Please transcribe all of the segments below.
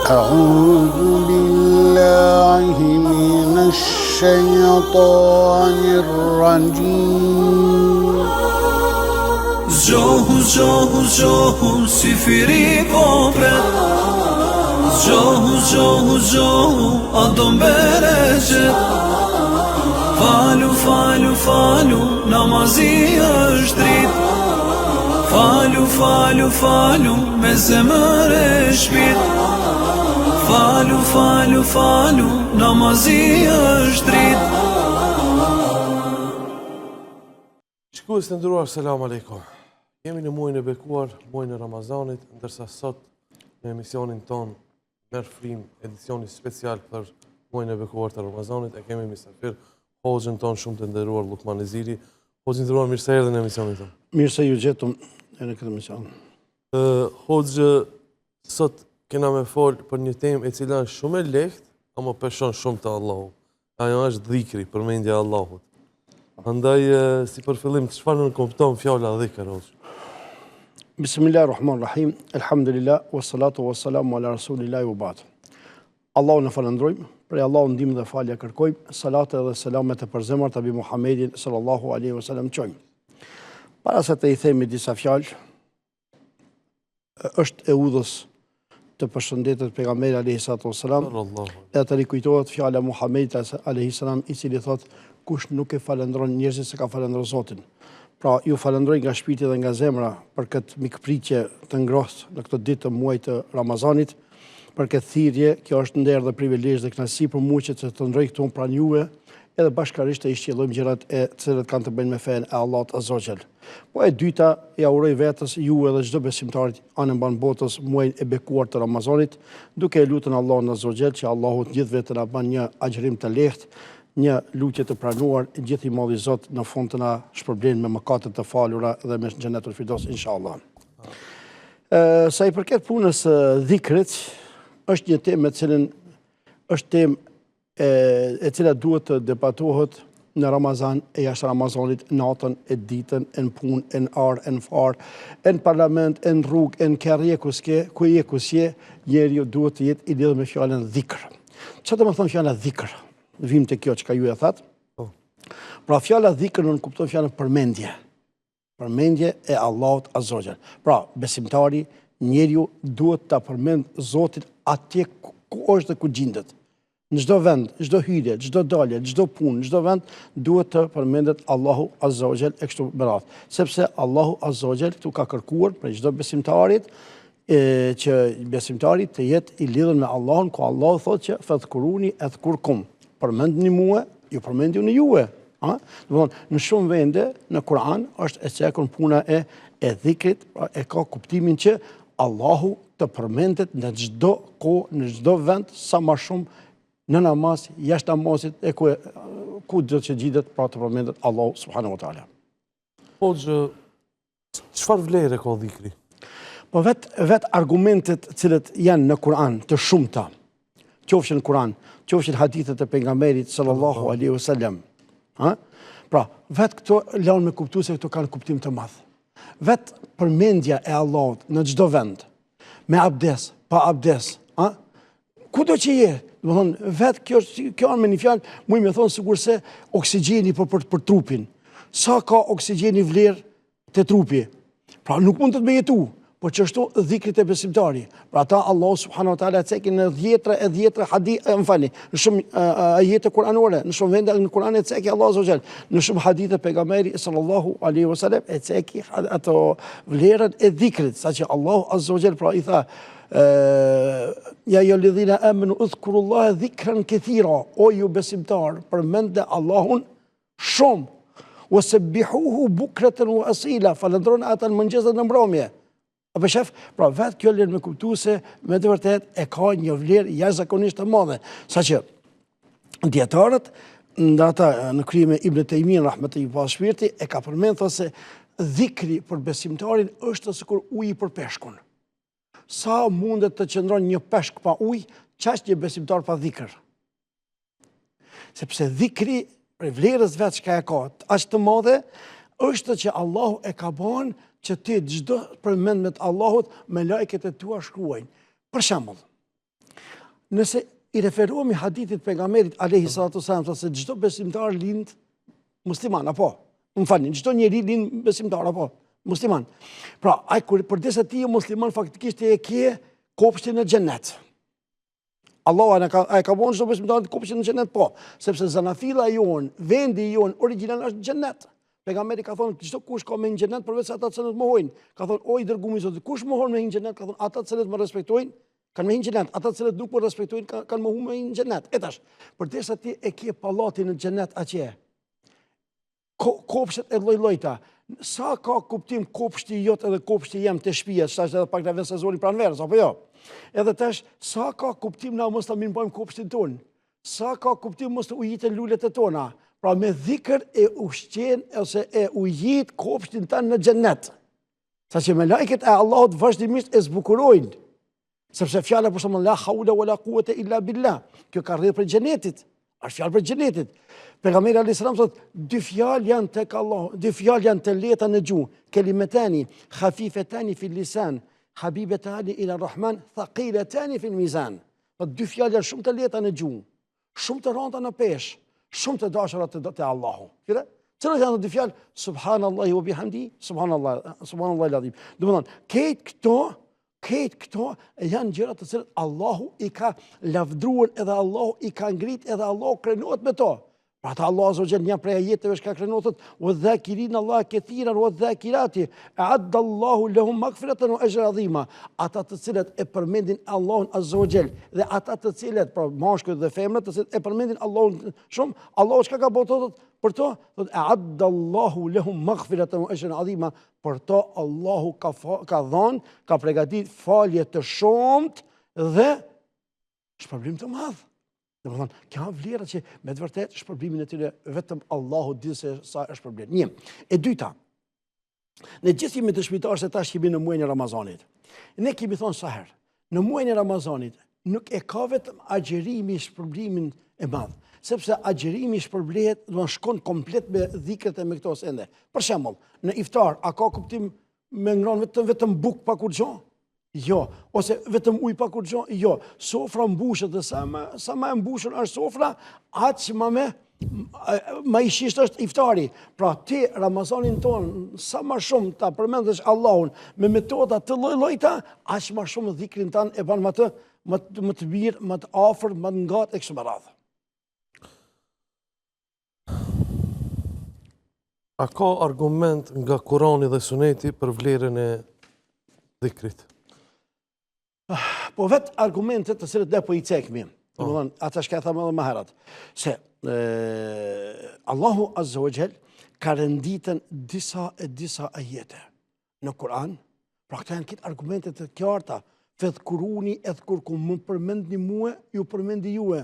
أعوذ بالله من الشيطان الرجيم زجوه زجوه زجوه سفري كوبرت زجوه زجوه زجوه أدم برجت فالو فالو فالو نمازي أشتريت فالو فالو فالو مزمر شبيت فالو فالو فالو نمازي أشتريت. Shikues të nderuar, selam aleikum. Jemi në muajin e bekuar, muajin e Ramazanit, ndërsa sot në emisionin ton merr frim edicioni special për muajin e bekuar të Ramazanit e kemi mysafir Hoxhën ton shumë të nderuar Lukman Eziri. Hoxhë nderuar, mirë se erdhën në emisionin ton. Mirë se ju gjetëm në këtë emision. Hoxhë, sot kena me fol për një temë e cila është shumë e lehtë, ama peshon shumë te Allahu. Ajo është dhikri, përmendja e Allahut. Andaj, si për fillim, çfarë në kupton fjala dhikr, Hoxhë? Bismillahirrahmanirrahim. Alhamdulillah, wassalatu wassalamu ala rasulillahi wa ba'd. Allahun e falënderojmë, për Allahun ndihmë dhe falje kërkojmë, salate dhe selamet e përzemërt mbi Muhammedin sallallahu alaihi wasallam çojmë. Para se të i themi disa fjalë, është e udhës të përshëndetet pejgamberi alayhi salatu wassalam, e të rikujtohet fjala e Muhammedit alayhi salam, i cili thotë kush nuk e falendron njerëzit se ka falendron Zotin. Pra, ju falenderoj nga shpirti dhe nga zemra për këtë mikpritje të ngrohtë në këtë ditë të muajit të Ramazanit, për këtë thirrje. Kjo është nder dhe privilegj dhe kënaqësi për mua që të ndroj këtu pranë juve, edhe bashkërisht të ishqillojmë gjërat e cilat kanë të bëjnë me fen e Allahut azza wa jall. Po e dyta, ja uroj vetes juve dhe çdo besimtarit anë mban botës muajin e bekuar të Ramazanit, duke e lutur Allahun azza wa jall që Allahu të gjithëve të na bën një agjërim të lehtë, një lutje të pranuar, gjithë i madhi Zot në fund të na shpërblen me mëkatet të falura dhe me xhenetul firdaus inshallah. Sa i përket punës së dhikrit, është një temë e cila duhet të debatohet në Ramazan e jashtë Ramazanit, natën, e ditën, e në punë, e në arë, e në farë, e në parlament, e në rrugë, e në kerje kuske, ku je kusje, njeriu duhet të jetë i lidhur me fjalën dhikr. Çfarë do të thonë fjala dhikr? Vim të kjo që ka ju e thatë. Pra fjala dhikr në kupton fjalën përmendje. Përmendje e Allahut azza wa jall. Pra, besimtari, njeriu duhet ta përmend Zotin atje ku është dhe ku gjendet. Në çdo vend, çdo hyrje, çdo dalje, çdo punë, çdo vend duhet të përmendet Allahu azza wa jall e kështu me radhë. Sepse Allahu azza wa jall këtu ka kërkuar për çdo besimtarit që besimtari të jetë i lidhur me Allahun, ku Allahu thotë që fadhkuruni adhkurkum. Përmendni mua, ju përmendju në juve. Në shumë vende në Kur'an është e cekun puna e dhikrit, e ka kuptimin që Allahu të përmendet në çdo kohë, në çdo vend, sa më shumë në namaz, jashtë namazit, e ku do të gjidet pra të përmendet Allahu subhanahu wa taala. Po, çfarë vlere ka dhikri? Po vet argumentet cilët janë në Kur'an të shumta, qofshin në Kur'an, qofshin hadithet e pejgamberit sallallahu alaihi wasallam. Pra, vet këto lanë me kuptu se këto kanë kuptim të madh. Vet përmendja e Allahut në çdo vend, me abdes, pa abdes, kudo që je, do thonë, vet kjo me një fjalë, muj me thonë sigurisht oksigjeni për trupin. Sa ka oksigjeni vlerë te trupi? Pra nuk mund të të bejetu, po që ashtu dhikrit e besimtari. Pra ta Allah subhanahu wa ta'ala cekin në dhjetra hadith, në shumë ajete kuranore, në shumë vende në Kur'an e ceki Allah azza wa jall, në shumë hadithe pejgamberi sallallahu alaihi wasallam e ceki ato vlerën e dhikrit, saqë Allahu azza wa jall pra i tha ja ayyuhalladhina amanu udhkurullaha dhikran kathira, o ju besimtar, përmendni Allahun shumë, wasabbihuhu bukratan wa asila, falënderoni atë në mëngjes dhe në mbrëmje. Apo shef, pra vetë kjo lirë me kuptu se me të vërtet e ka një vlerë jashtëzakonisht të madhe. Saqë dietarët në krime Ibn Taymin rahmetullahi pa shpirti e ka përmend thonë se dhikri për besimtarin është sikur uji për peshkun. Sa mundet të qëndron një peshk pa ujë, qaq një besimtar pa dhikr. Sepse dhikri për vlerës vetë që ka e ka aq të madhe është që Allahu e ka bën që ti çdo përmendje të Allahut me lajket e tua shkruajnë. Për shembull, nëse i referohemi hadithit pejgamberit alayhi salatu wasalam se çdo besimtar lind musliman apo, më falni, çdo njeri lind besimtar apo musliman. Pra, ai kur përdesë ti je musliman faktikisht e ke kopshtin në xhennet. Allah e ka bënë çdo besimtar kopshtin në xhennet po, sepse zanafilla jon, vendi jon origjinal është në xhennet. Pejgamberi ka thonë çdo kush ka me në xhennet përveç ata që më mohojnë. Ka thonë o i dërguar i Zotit, kush mohon me në xhennet? Ka thonë ata që më respektojnë kanë me në xhennet, ata që nuk më respektojnë kanë mohuar me në xhennet. Etash, përdesë ti e ke pallatin në xhennet atje. Kopshtet e lloj-llojta. Sa ka kuptim kopshti jot edhe kopshti jam të shtëpia, tash edhe pak na vjen sezoni pranverës, apo jo? Edhe tash sa ka kuptim na mos ta mirëbojmë kopshtin ton. Sa ka kuptim mos të ujiten lulet e tona. Pra me dhikër e ushqen ose e ujit kopshtin tanë në xhennet. Saqë me lajket e Allahut vazhdimisht e zbukurojnë. Sepse fjala për shembull la haula wala quwata illa billah. Kjo ka rrjedhë për xhenetit. Është fjalë për xhenetit. Pejgamberi alayhis salam thotë dy fjalë janë tek Allahu, dy fjalë janë të lehta në gjuhë, kelimetani khafifetani fil lisan, habibetani ila rahman, thaqiletani fil mizan. Po dy fjalë janë shumë të lehta në gjuhë, shumë të rënda në peshë, shumë të dashura te Allahu. Qëra? Çfarë janë dy fjalë? Subhanallahi wa bihamdi, subhanallahi alazim. Domethënë, këtë këto janë gjëra të cilat Allahu i ka lavdruar edhe Allahu i ka ngrit edhe Allahu krenohet me to. Pra ta Allah azza wa jalla një prej ajeteve që ka krenohet wa dhakirin Allah kathiran wa dhakirati a'adda Allahu lahum maghfiratan wa ajran adhima. Ata të cilët e përmendin Allahun azza wa jalla dhe ata të cilët pra mashkujt dhe femrat të cilët e përmendin Allahun shumë, Allahu çka ka bëu për to? Thotë a'adda Allahu lahum maghfiratan wa ajran adhima. Për to Allahu ka dhënë, ka përgatitur falje të shumt dhe shpërblim të madh. Domethënë, ka vlera që me të vërtetë shpërblimin e tyre vetëm Allahu di se sa është problem. Një. E dyta, ne gjithë jemi dëshmitar se tash jemi në muajin e Ramazanit. Ne kemi thonë sa herë, në muajin e Ramazanit nuk e ka vetëm agjerimi shpërblimin e madh, sepse agjerimi shpërblehet, do të shkon komplet me dhikret e me këto sende. Për shembull, në iftar a ka kuptim me ngrënë vetëm bukë pa kurrë? Jo, ose vetëm ujë pa kurrë? Jo, sofra mbushet dhe sa më e mbushur është sofra, aq më i shisht është iftari. Pra ti Ramazanin ton sa më shumë ta përmendesh Allahun me metoda të lloj-llojta, aq më shumë dhikrin tan e bën më të mirë, më të afër, më të ngat e kështu me radhë. A ka argument nga Kurani dhe Suneti për vlerën e dhikrit? Po vetë argumentet të cilët ne po i cekmi, domethënë ata që thamë edhe më herët, se Allahu azza wa jall ka renditën disa ajete në Kur'an, pra këta janë këtë argumentet të qarta, fadhkuruni adhkurkum, më përmendni mua, ju përmendi juve,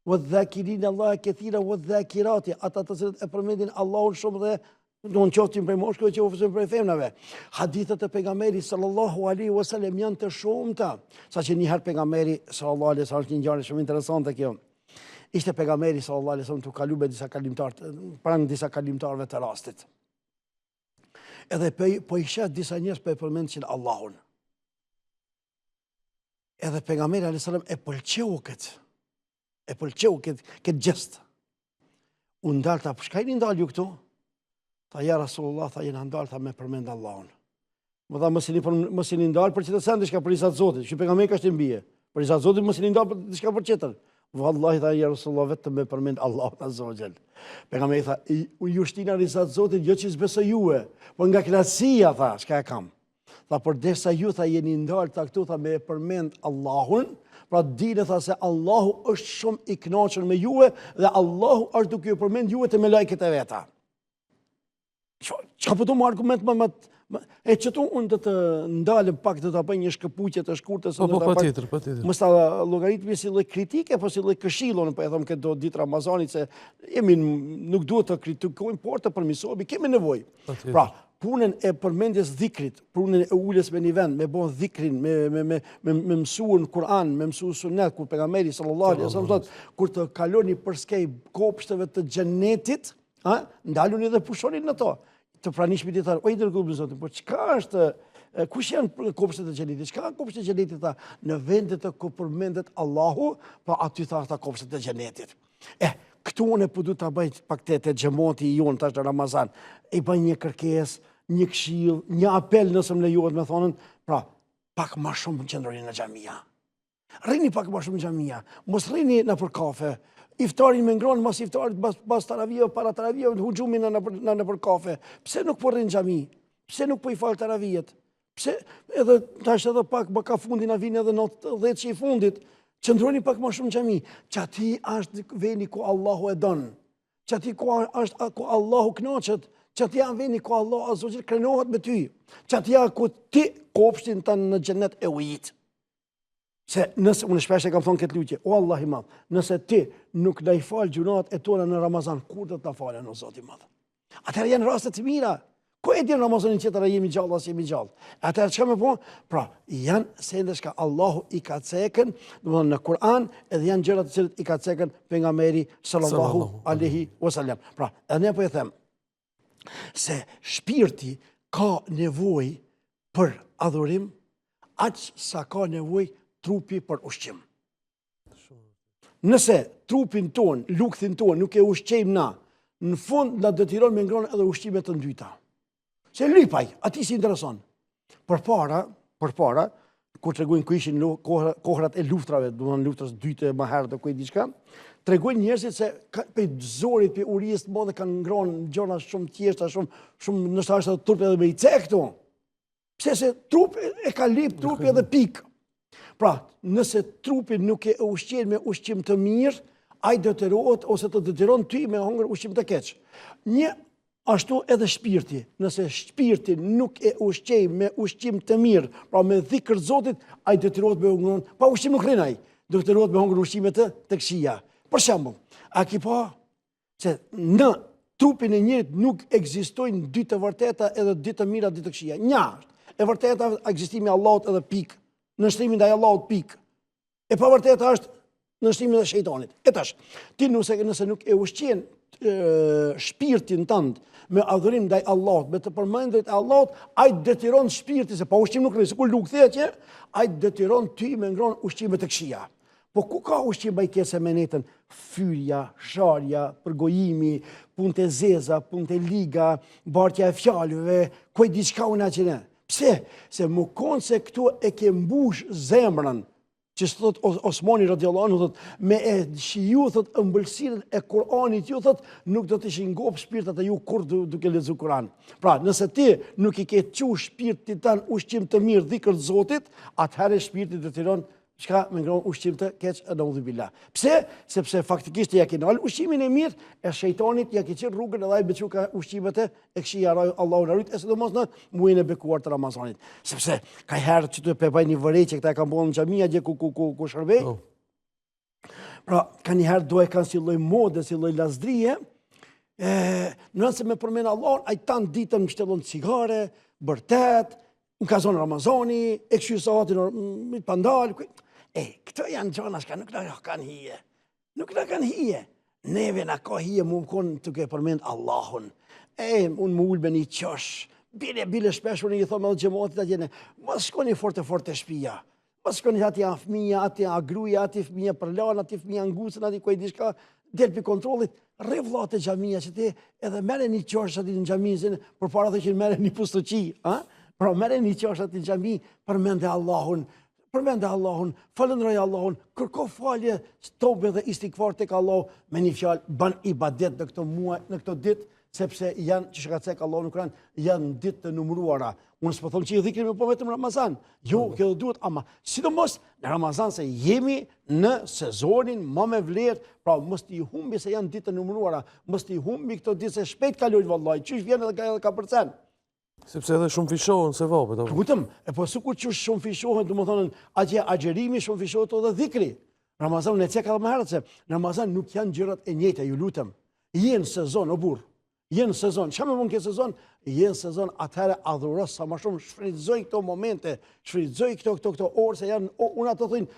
wadh-dhakirin Allah kathiran wadh-dhakirati, ata të cilët e përmendin Allahun shumë dhe do në qoftim prej moshkëve që ofësim prej femnave. Hadithet e pejgamberit sallallahu alaihi wasallam janë të shumta. Saqë një herë pejgamberi sallallahu alaihi wasallam, një ngjarje shumë interesante kjo. Ishte pejgamberi sallallahu alaihi wasallam të kalu me disa kalimtarë, pranë disa kalimtarëve të rastit. Edhe po i sheh disa njerëz po e përmendin Allahun. Edhe pejgamberi alaihi wasallam e pëlqeu këtë gjest. U ndalta, po çka jeni ndalë ju këtu? Tha ja Rasulullah, tha jena ndalë, tha me përmend Allahun. Më tha mos jeni ndalë për çdo send diçka për izat Zotit, që pejgamberi ka shtë mbije. Për izat Zotit mos jeni ndalë për diçka për tjetër. Wallahi tha ja Rasulullah vetëm me përmend Allahun azza wa jall. Pejgamberi tha ju shtina izat Zotit jo që s'besoj juve, por nga klasia tha, çka e kam. Tha por derisa ju tha jeni ndalë ta këtu tha me përmend Allahun, pra dini tha se Allahu është shumë i kënaqur me juve dhe Allahu është duke ju përmend juve te me lajket e veta. Çka po të më argument e qëtu unë të ndalëm pak të bëj një shkëpuqje të shkurtës. Po patjetër. Mos ta llogaritmi si lloj kritike, po si lloj këshillo, po e them këtë ditë Ramazanit se nuk duhet të kritikojmë, por të përmirësohemi, kemi nevojë. Pra, punën e përmendjes dhikrit, punën e uljes me një vend, me bën dhikrin, me mësuar Kur'an, me mësuar Sunet, kur pejgamberi sallallahu alaihi wasallam thotë kur të kaloni për skej kopshteve të xhenetit, ndaluni dhe pushoni në to. Të pranishmit i tharë, o i dërguar i Zotit, po çka është kush janë kopshtet e xhenetit? Çka janë kopshtet e xhenetit? Në vendet ku përmendet Allahu, pa aty tha ata kopshtet e xhenetit. Këtu unë po du ta bëj pak te xhamati jon tash në Ramazan. I bëj një kërkesë, një këshill, një apel nëse më lejohet me thonën, pra pak më shumë qëndroni në xhamia. Rrini pak më shumë në xhamia. Mos rrini nëpër kafe. Iftarin me ngronë, mas iftarit, pas taravijeve, para taravijeve, hujumi nëpër kafe. Pse nuk po rrinë në xhami? Pse nuk po i falë taravijet? Pse edhe tash edhe pak ka fundin a vinë edhe 10 që i fundit, qëndroni pak më shumë në xhami. Që ati është veni ku Allahu e donë. Që ati është ku Allahu kënaqet. Që ati janë veni ku Allahu azza krenohet me ty. Që ati janë ku ti kopshtin tënë në xhenet e ujit. Se nëse, unë shpesh e kam thonë këtë lutje, o Allah i madh, nëse ti nuk na i falë gjunat e tona në Ramazan, kur do ta falen o Zoti i madh? Atëherë janë raste të mira. Ku e di në Ramazanin tjetër a jemi gjallë as jemi gjallë? Atëherë çka më po? Pra, janë sende që Allahu i ka cekën, domethënë në Kur'an, edhe janë gjëra të cilat i ka cekën pejgamberi sallallahu alaihi wasallam. Pra, ne po e them se shpirti ka nevojë për adhurim, aq sa ka nevojë trupi për ushqim. Nëse trupin ton, lukthin ton nuk e ushqejmë na, në fund na detyron me ngronë edhe ushqimet të dyta. Se lypaj, ati si intereson. Përpara, kur tregojnë ku ishin kohrat e luftrave, domethënë luftrës dytë më herët dhe ku diçka, tregojnë njerëzit se pe zorit, pe urijës të mëdha kanë ngronë gjëra shumë thjeshta, shumë ndoshta është turp edhe me i cek këtu. Pse se trupi e ka lip trupi edhe pik. Pra, nëse trupi nuk e ushqen me ushqim të mirë, ai detyrohet ose të detyron ty me hongër ushqim të keq. Një ashtu edhe shpirti. Nëse shpirti nuk e ushqej me ushqim të mirë, pra me dhikr Zotit, ai detyrohet me hongër, pa ushqim nuk rrin ai. Detyrohet me hongër ushqime të këqija. Për shembull, a ki pa se në trupin e njerit nuk ekzistojnë dy të vërteta edhe dy të mira, dy të këqija. Një është e vërteta ekzistimi i Allahut edhe pikë. Në shtrimin ndaj Allahut pikë. E pa vërteta është në shtrimin e shejtanit. E tash, ti nëse nuk e ushqen shpirtin tënd me adhurim ndaj Allahut, me të përmendjet e Allahut, ai detyron shpirtin se pa ushqim nuk rrin, sikur lukthia që ai detyron ty me ngronë ushqime të këqija. Po ku ka ushqim bajkese me netën? Fyrja, sharja, përgojimi, punë të zeza, punë të liga, bartja e fjalëve, ku e diçka unë që ne. Pse? Se më konë se këtu e ke mbush zemrën, që së thot Osmani radiallahu anhu, thot, me e shiju, thot, ëmbëlsirën e Kur'anit ju, thot, nuk do të shingop shpirtat e ju kur duke lexuar Kur'an. Pra, nëse ti nuk i ke qu shpirtit tanë ushqim të mirë dhikër Zotit, atëherë shpirti detyron çka me ngronë ushqim të keq e naudhu billah. Pse? Sepse faktikisht ja ke nal ushqimin e mirë, e shejtanit ja ke qenë rrugën edhe ai bequ ka ushqimet e këqija, Allahu na rrit, e sidomos në muajin e bekuar të Ramazanit. Sepse ka herë që të pe një vërejë këta e kanë bën në xhamia gje ku shërbej. Pra, ka një herë do e kanë si lloj mode, si lloj lazdrie, nëse me përmend Allahun, ai tan ditën më shtellon cigare, bërtet, në ka zonë Ramazani, e kështu sahatin pandal. Këto janë gjona që nuk na kanë hije. Nuk na kanë hije. Neve na ka hije mu kon duke përmend Allahun. Unë më ul me një qosh. Bile shpesh unë i them edhe xhamatit atje, mos shkoni forte shtëpia. Mos shkoni aty janë fëmijë, aty janë gruaja, aty fëmijë për lan, aty fëmijë ngusën, aty ku diçka del pi kontrollit. Rre vllate xhamia që ti edhe merreni një qosh aty në xhamin, përpara të që merreni një pustoqi, ha? Pra merreni një qosh aty në xhami, përmende Allahun, falënderoj Allahun, kërko falje, tobe dhe istikfar tek Allahu, me një fjalë bën ibadet në këto muaj, në këto ditë, sepse janë që ka thënë Allahu në Kur'an, janë ditë të numëruara. Unë s'po them që i dhikrim po vetëm Ramazan. Jo, kjo duhet, ama sidomos në Ramazan se jemi në sezonin më me vlerë, pra mos t'i humbi se janë ditë të numëruara, mos t'i humbi këto ditë se shpejt kalojnë vallahi, çish vjen edhe ka përcen. Sepse edhe shumë fishohen se vapet. Kujtëm, po sikur që shumë fishohen, domethënë atje agjerimi shumë fishohet edhe dhikri. Ramazani ne çka më herët se Ramazan nuk janë gjërat e njëjta, ju lutem. Jenë sezon o burr. Jenë sezon. Çfarë më ke sezon? Jenë sezon atëherë adhuro sa më shumë, shfrytëzoj këto momente, shfrytëzoj këto orë se janë unë ato thonë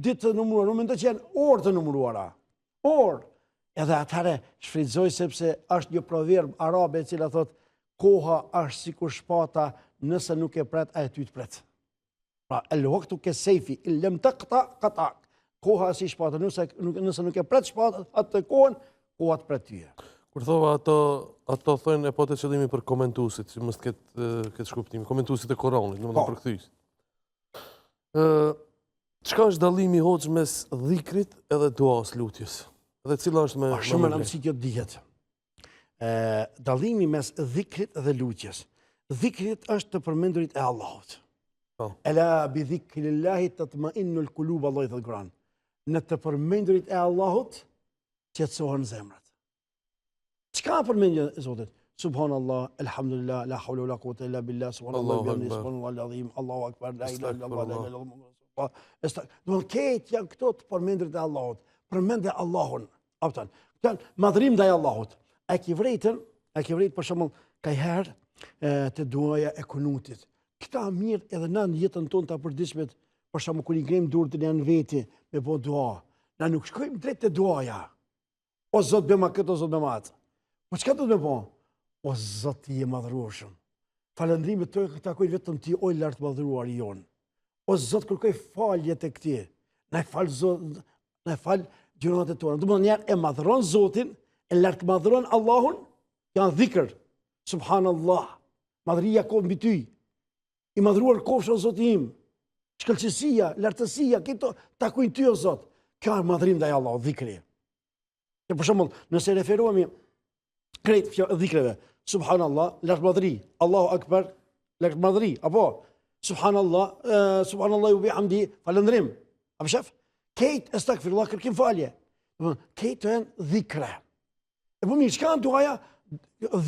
ditë të numëruara, nuk mendoj që janë orë të numëruara. Orë. Edhe atëherë shfrytëzoj sepse është një proverb arabe e cila thotë koha është sikur shpata nëse nuk e pret, a e ty të pret. Pra, el waqtu ke sejfi, illem të këta, koha si shpatër, nëse nuk e pret shpatër, atë të kohën, koha të pret tyje. Kur thova ato thënë e po të qëllimi për komentusit, që mështë këtë shkuptimi, komentusit e Koranit, në më të përkëthys. Qka është dalimi hoqë mes dhikrit edhe duas lutjes? Edhe cila është me... Shumë në mësi kjo të dihet. Dalimi mes dhikrit dhe lutjes. Dhikrit është të përmendurit e Allahut. Ela bi dhikrillahi të të ma innu l'kulub, Allah i thëtë Kur'an. Në të përmendurit e Allahut, qetësohen zemrat. Qka përmendje e Zotit? Subhanallah, elhamdulillah, la hawla wa la quwwata illa billah, subhanallah, bihamdihi, subhanallah al-azim, Allahu akbar, la ilaha illallah, la ilaha illallah. Do të ketë janë këto të përmendrit e Allahut. Përmendje Allahun. Aptan. Kanë madhrim ndaj Allahut. A ke vërejtën për shembull herë të duaja e kunutit. Këta mirë edhe na në jetën tonë të përditshme, për shembull kur i ngrem durrën janë veti me bë dua. Na nuk shkojmë drejt te duaja. O Zot bëma këtë, o Zot bëma atë. Po çka do të më po? O Zot i madhrueshëm. Falëndrimet tona takojnë vetëm ti, o i lartë madhruari jon. O Zot kërkoj falje tek ti. Na fal Zot, na fal gjërat e tona. Do të thonë e madhron Zotin, e lartë madhron Allahun, janë dhikr. Subhanallah. Madhria ko mbi ty. I madhruar kofsha o Zoti im. Shkëlqësia, lartësia, këto takojnë ty o Zot. Kjo është madhrim ndaj Allahut, dhikri. Për shembull, nëse referohemi krejt dhikreve, subhanallah, lartë madhri, Allahu akbar, lartë madhri, apo subhanallah, subhanallah u bihamdi, falëndrim. Apo shef? Kejt astaghfirullah, kërkim falje. Kejt të janë dhikre. E po mirë, çka janë duaja?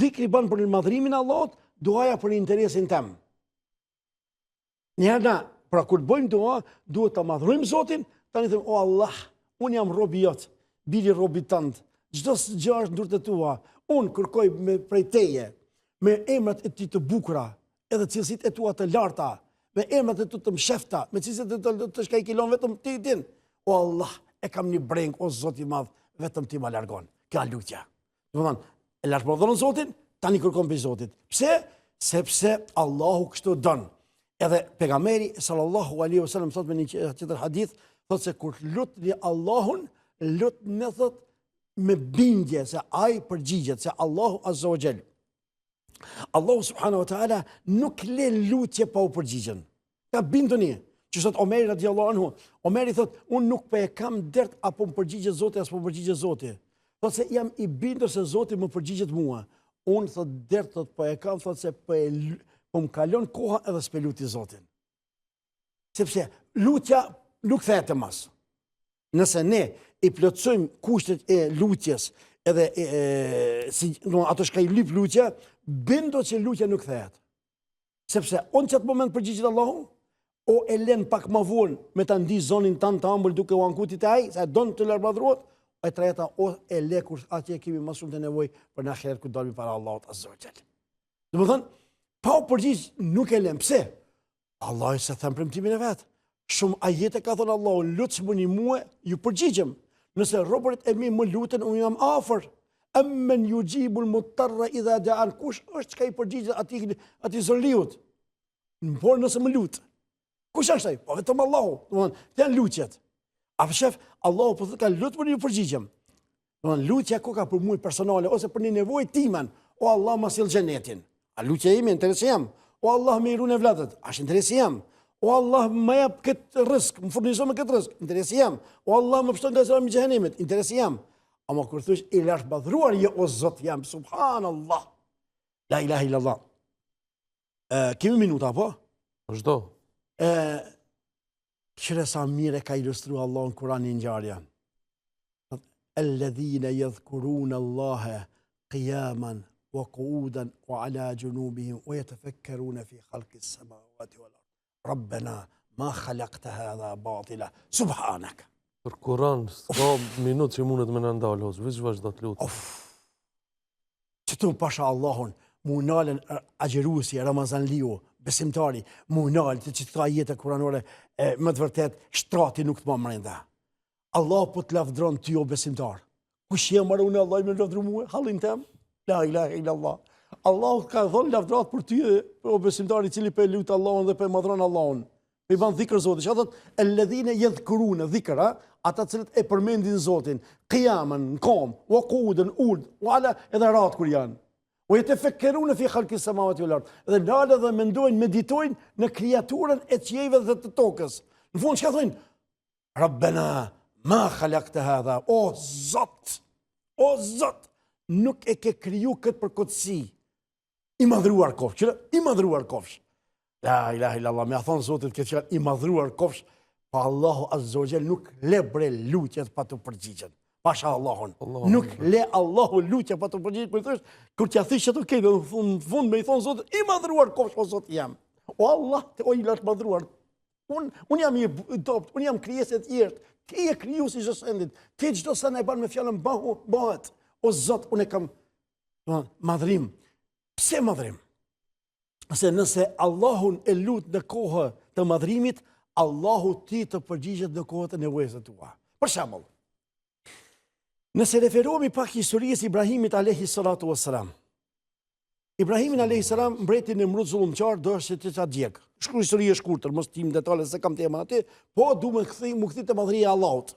Dhikri bën për madhrimin e Allahut, duaja për interesin tëm. Njëherë na, pra kur bëjmë dua, duhet ta madhrojmë Zotin, tani them o Allah, un jam robi jot, biri robit tënd. Çdo gjë është në dorët e tua. Unë kërkoj prej teje, me emrat e ti të bukura, edhe cilësitë e tua të larta, me emrat e tu të mshefta, me cilësitë të shkajkilon vetëm ti din. O Allah, e kam një breng, o Zot i madh, vetëm ti ma largon. Kjo është lutja. Do të thonë, e lartëpërdhon Zotin, tani kërkon për Zotit. Pse? Sepse Allahu kështu don. Edhe pejgamberi sallallahu alaihi wasallam thot me një tjetër hadith, thot se kur lutni Allahun, lutni thot me bindje se ai përgjigjet, se Allahu azza wa jall. Allahu subhanahu wa taala nuk le lutje pa u përgjigjen. Ka binduni. Që thot Omeri radiallahu anhu, Omeri thot, unë nuk po e kam dert apo më përgjigjet Zoti apo më përgjigjet Zoti. Thot se jam i bindur se Zoti më përgjigjet mua. Unë thot dert thot po e kam, thot se po më kalon koha edhe s'pe luti Zotin. Sepse lutja nuk thehet mas. Nëse ne i plotësojmë kushtet e lutjes edhe ato shka i lyp lutja, bindo që lutja nuk thehet. Sepse on çat moment përgjigjet Allahu, o e len pak më vonë me ta ndi zonin tan të ambull duke u ankutit e ai, sa don të larmadhrohet, e treta o e le kur atje kemi më shumë të nevojë për në ahiret ku dalmi para Allahut azza wa jall. Domethënë, pa u përgjigj nuk e lën. Pse? Allah se them premtimin e vet. Shumë ajete ka thënë Allahu, lutni mua, ju përgjigjem. Nëse robërit e mi më luten, unë jam afër. Ammen yujibul mutarra idha da'an. Kush është çka i përgjigjet atij zorliut? Por nëse më lut. Kush është ai? Po vetëm Allahu. Domthonë, janë lutjet. A shef, Allahu po thotë ka lutni ju përgjigjem. Domthonë, lutja ka për mua personale ose për një nevojë timen. O Allah, ma sill xhenetin. A lutja ime interesi jam. O Allah, më irun e vllatet. Është interesi jam. O Allah, më jap këtë rrezik, më furnizon me këtë rrezik, interesi jam. O Allah, më pështon nga zëra e xhenemit, interesi jam. Ama kur thosh i lash madhruar je o Zot jam, subhanallah. La ilaha illallah. Kemi minuta apo? Çdo. Qëre sa mire ka ilustruar Allah në Kur'anin ngjarja. Alladhina yadhkuruna Allaha qiyaman wa qu'udan wa ala junubihim wa yatafakkaruna fi khalqis samawati wal ard. Rabbena ma khalaqta hadha batila subhanaka. Për Kur'an, s'ka minutë që mundet me në ndalë, hos, vëzh vazhdo të lutë. Që të më pasha Allahun, mu nalën agjerusi, Ramazan Liu, besimtari, mu nalë të që të ka jetë kuranore, më të vërtet, shtrati nuk të më mrenda. Allah po të lavdron ty o besimtar. Kush jem marë unë Allah i me lavdru muë, halin tem, la ilaha illallah. Allahu ka dhënë lavdrat për ty o besimtar i cili po e lut Allahun dhe po e madhron Allahun. Po i bën dhikr Zotit. Çfarë thot? Alladhina yadhkuruna dhikra, ata cilët e përmendin Zotin, qiyaman, në kom, wa qu'udan, wala edhe rat kur janë. O yatafakkaruna fi khalqis samawati wal ard. Dhe ndalë dhe mendojnë, meditojnë në krijaturën e qiejve dhe të tokës. Në fund çka thonë? Rabbana ma khalaqta hadha. O Zot, nuk e ke kriju këtë për kotësi. I madhruar kofsh, i madhruar kofsh. La ilaha illallah, me a thonë Zotit këtë që i madhruar kofsh, pa Allahu Azza wa Jall nuk le bre lutjet pa të përgjigjen. Pasha Allahun. Nuk le Allahu lutje pa të përgjigjen, për thësh, kur t'ja thish që të kejtë, në fund me i thonë Zotit, i madhruar kofsh, o Zot jam. O Allah, o i lartë madhruar. Unë jam i dopt, unë jam krijeset jert, ti e kriju si gjësendit, ti çdo sa ne ban me fjalën bëhet. O Zot, unë e kam madhrim. Pse madhrim? Se nëse Allahun e lut në kohë të madhrimit, Allahu ti të përgjigjet në kohët e nevojës tua. Për shembull, nëse referohemi pak historisë Ibrahimit alayhi salatu wassalam. Ibrahimin alayhi salam, mbreti në Nemrut zullumqar, do është që ta djeg. Shkruaj histori e shkurtër, mos tim detale se kam tema aty, po du më kthej te madhëria e Allahut.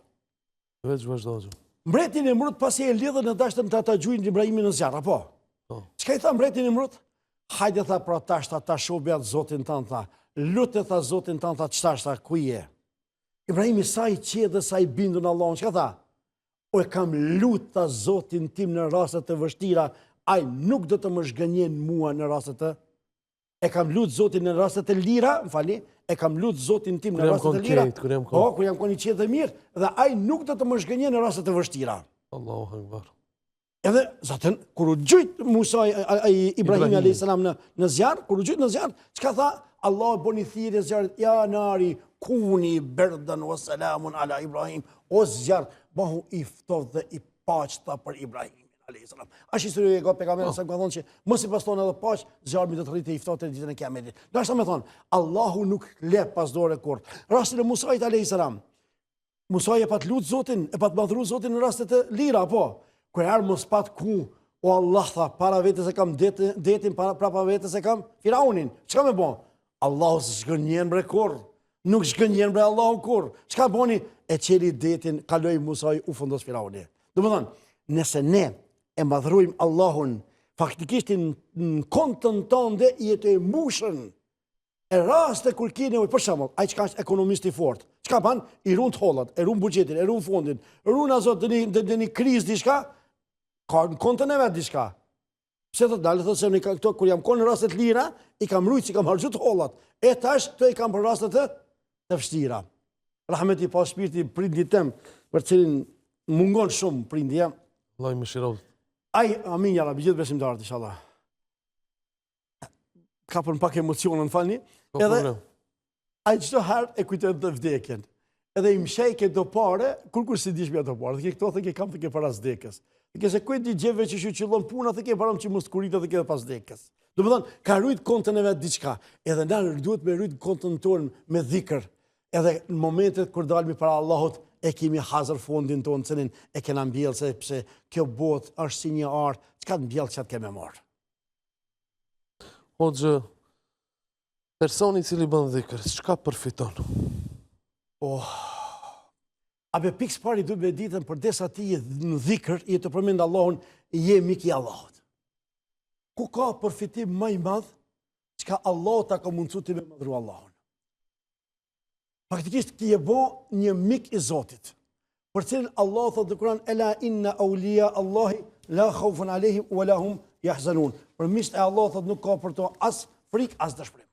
Veç vazhdo. Mbreti në Nemrut pasi e lidhën në dashtën të ata gjujnë Ibrahimin në zjarr, apo? Çka i tha mbreti në Nemrut? Hajde tha pra ta shohë atë Zotin tan tha. Lutë tha Zotin tan tha, ç'tash tha, ku je? Ibrahimi sa i qe dhe sa i bindur në Allahun, çka tha? O e kam lutë tha Zotin tim në rastet të vështira, ai nuk do të më zhgënjen mua në rastet të. E kam lutë Zotin në rastet të lira, më fali, e kam lutë Zotin tim në rastet të lira. Kur jam kon i qetë dhe mirë, dhe ai nuk do të më zhgënjen në rastet të vështira. Allahu akbar. Edhe zaten kur u gjujt Musa Ibrahim alayhis salam në zjarr, kur u gjujt në zjarr, çka tha? Allah boni thirrje zjarrit, ja nari kuni berdan wa salamun ala Ibrahim. O zjarr, bahu i ftohtë dhe i paqta për Ibrahim alayhis salam. Ash historia e pejgamberit sa ka thonë që mos i paston edhe paq, zjarri do të rritë i ftohtë ditën e Kiametit. Dashur me thonë, Allahu nuk le pas dore kurrë. Rasti i Musa alayhis salam. Musa e pat lut Zotin, e pat madhru Zotin në raste të lira, po. Kur erë mos pat ku, o Allah tha, para vetës e kam detin, prapa vetës e kam Firaunin. Çka me bon? Allahu së shgënjen bre kur, nuk shgënjen bre Allahu kur. Çka boni? E qeli detin, kaloi Musaj, u fundos Firauni. Do më thonë, nëse ne e madhrujmë Allahun, faktikisht në kontën tënde jetë e mbushën. E raste kur ki nevojë, për shembull, ai çka është ekonomist i fortë, çka ban? I ruan hollat, e ruan buxhetin, e ruan fondin, ruan azo dëni krizë diçka, ka në kontën e vet diçka. Pse të dalë thotë se unë këto kur jam kon në raste të lira, i kam rujt si kam harxhut hollat. E tash këto i kam për raste të vështira. Rahmeti pa shpirti prindit tem, për cilin mungon shumë prindja. Allah i mëshiroft. Ai amin ya rabbi, gjithë besimtarët inshallah. Ka për në pak emocionën, falni, edhe ai çdo herë e kujton të vdekjen. Edhe i mshej do pare, kur si dish me ato pare, dhe këto thë kam të ke para vdekjes. Dhe se kujt di gjeve që qyllon puna, thë ke para që mos kurita dhe ke pas vdekjes. Do të thonë, ka rujt kontën e vet diçka, edhe na duhet me rujt kontën tonë me dhikr. Edhe në momentet kur dalmi para Allahut, e kemi hazër fondin tonë, cilin e kena mbjellë, sepse kjo botë është si një art, çka të mbjellë çka të kemë marr. Hoxhë, personi cili bën dhikr, çka përfiton? Abe pikës pari du me ditën për desa ti në dhikr, i të përmend Allahun, je mik i Allahut. Ku ka përfitim më i madh, çka Allah ta ka mundsu ti me madhru Allahun. Faktikisht ti je bo një mik i Zotit, për cilin Allah thotë në Kur'an, ela inna awliya Allahi la khawfun alehim wa la hum yahzanun. Për miqtë e Allah thotë nuk ka për to as frikë as dëshpërim.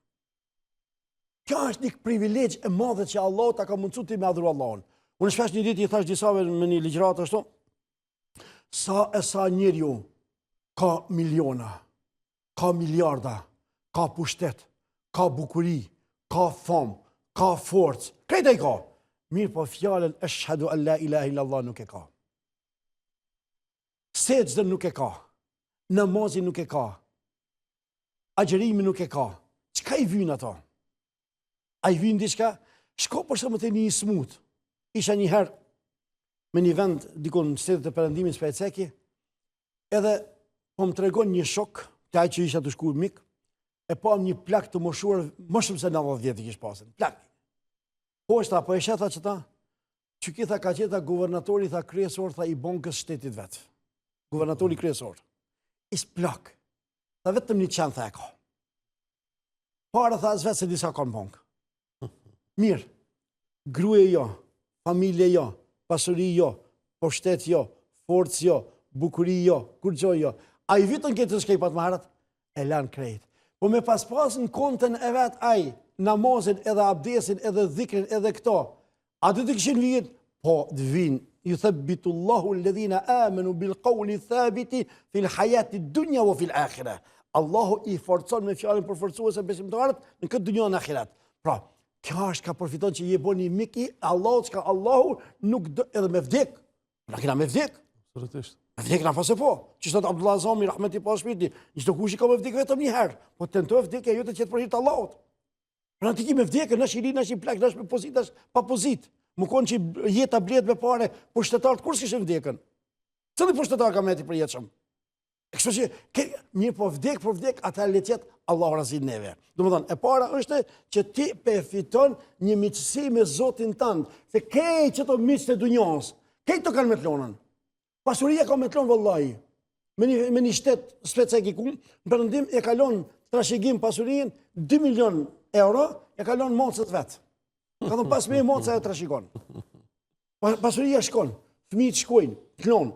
Kjo është një privilegj e madhe që Allah ta ka mundsu ti me adhuru Allahun. Unë shpesh një ditë i thash disave me një ligjërat ashtu, sa njeriu ka miliona, ka miliarda, ka pushtet, ka bukuri, ka famë, ka forcë, krejt e i ka. Mirë po fjallën ashhadu an la ilaha illallah nuk e ka. Sejdën nuk e ka. Namazin nuk e ka. Agjerimi nuk e ka. Çka i vyn ato? A i vyn diçka? Shko për shembull te një smut. Isha një herë me një vend dikon në shtetet e Perëndimit Spajceki, edhe po më tregon një shok taj që isha të shku mik, e pam një plak të moshuar, më shumë se 90 vjetë i kish pasën. Plak. Po është ta, po e sheta që ta, që kitha ka qeta guvernatori, tha kryesor, tha i bankës shtetit vetë. Guvernatori kryesor. Is plak. Tha vetëm një qenë, tha e ka. Para tha as vetë se disa ka në bankë. Mirë. Gruje jo, familje jo, pasuri jo, poshtet jo, forcë jo, bukuri jo, kur gjoj jo. A i vitën këtë të shkejpat më herët, e lanë krejt. Po me pas pasën kontën e vetë aj, namazin edhe abdesin edhe dhikrin edhe këto, a të këshin vijet? Po, të vinë. Ju thabbitullahu alladhina amanu bil qawli thabiti fil hayati dunya wa fil akhirah. Allahu i forcon me fjalën përforcuese besimtarët në këtë dunjë në ahiret. Pra, kjo është ka përfiton që je boni mik i Allahut, që Allahu nuk do edhe me vdek. Na kena me vdek. Absolutisht. Me vdek na fase po. Që thot Abdullah Zami rahmeti pa shpirti, çdo kush i ka me vdek vetëm një herë, po tentoj vdekja jote që të për hir të Allahut. Pra ti me vdekën, nash i ri, nash i plak, nash me pozit, nash pa pozit. Më konë që jeta blet me pare, pushtetarët kur s'kishin vdekën? Cëli pushtetar ka meti për jetëshëm? Kështu që, mirë po vdek, ata letjet, Allah razin neve. Do më thënë, e para është që ti përfiton një miqësi me Zotin tënd, se kej që të miqë të dunjons, kej të kanë me tlonën. Pasuria ka me tlonë vëllaj. Me një shtetë specekikun, në përëndim e kalon trashegim pasurin 2 milion euro, e kalon mocët vetë. Ka thënë pas me moca e trashikon. Pasuria shkon, fëmijët shkojnë, tlon,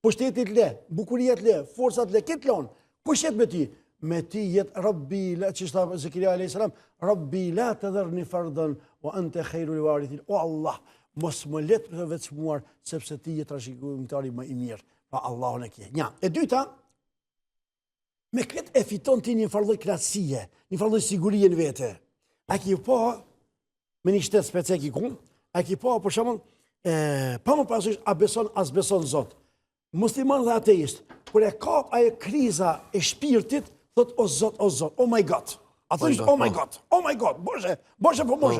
pushtetit le, bukuria le, forcat le, këtë tlon. Kush jet me ti? Me ti jet Rabbi, që shta Zakaria a.s. Rabbi la të dherni fardën, o ante khejru i varithin. O Allah, mos më letë të veçmuar, sepse ti jet trashikimtari më i mirë. Pa Allahun e kje. Nja, e dyta, me këtë e fiton ti një farloj kratësie, një farloj sigurie në vete. A ki po, me një shtetë specek i kun, a ki po, për shumën, pa më pasush, a beson, as beson Zot. Musliman dhe ateist, për e kap aje kriza e shpirtit, thot, o Zot, oh my God. A thot ishtë, oh my God, boshe po boshe.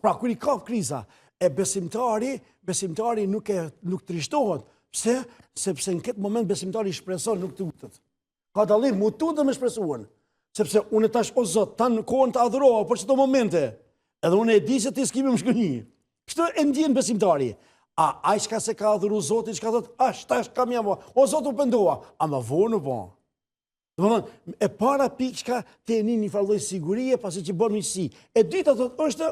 Pra, kër i kap kriza, e besimtari nuk trishtohet. Pse? Sepse në këtë moment besimtari shpreson, nuk të utët. Ka dalim, mu të dhe me shpresuan. Sepse unë tash, o Zot, tanë kohën të adhuroha, për qëto momente, edhe unë e di se ti s'kimi më shkënji. Kështë e ndjen besimtari. A shka se ka adhuru Zotin, shka thot, shtash kam jam, o Zot u pëndoha. A ma vonë u po. Dhe më thonë, e para pikë shka të e një farloj sigurie, pasi që bërë miqësi. E dyta thot, është